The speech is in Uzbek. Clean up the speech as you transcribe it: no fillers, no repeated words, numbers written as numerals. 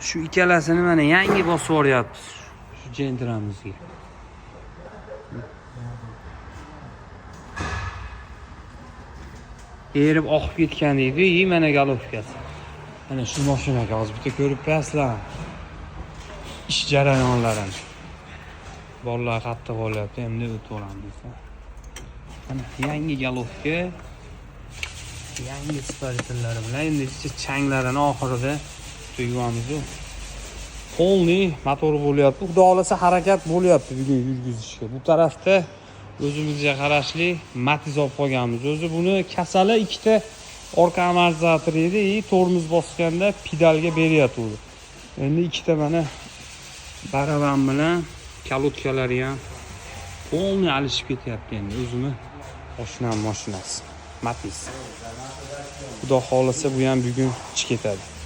Shu ikkalasini mana yangi bosib o'ryapmiz. Shu jentramizga. Erib oqib ketgan edi, mana galovkasi. Mana shu mashinaga hozir bitta ko'rib qo'yasizlar. Ish jarayonlarini. Bolalar qattiq bo'lyapti, endi o'tib olamiz. Mana yangi galovka, yangi spartillari bilan endi changlarini oxirida tuygamiz. Polni motor bo'lyapti. Xudo xolasa harakat bo'lyapti bugun yurgizishga. Bu tarafda o'zimizga qarashli Matiz olib qolganmiz. O'zi buni kasali ikkita orqa amortizator edi, tormoz bosganda pedalga beryapti. Endi ikkita mana baravan bilan kalotkalari ham polni alishib ketyapti endi o'zini mashinasi Matiz. Xudo xolasa bu ham bugun chiqib ketadi.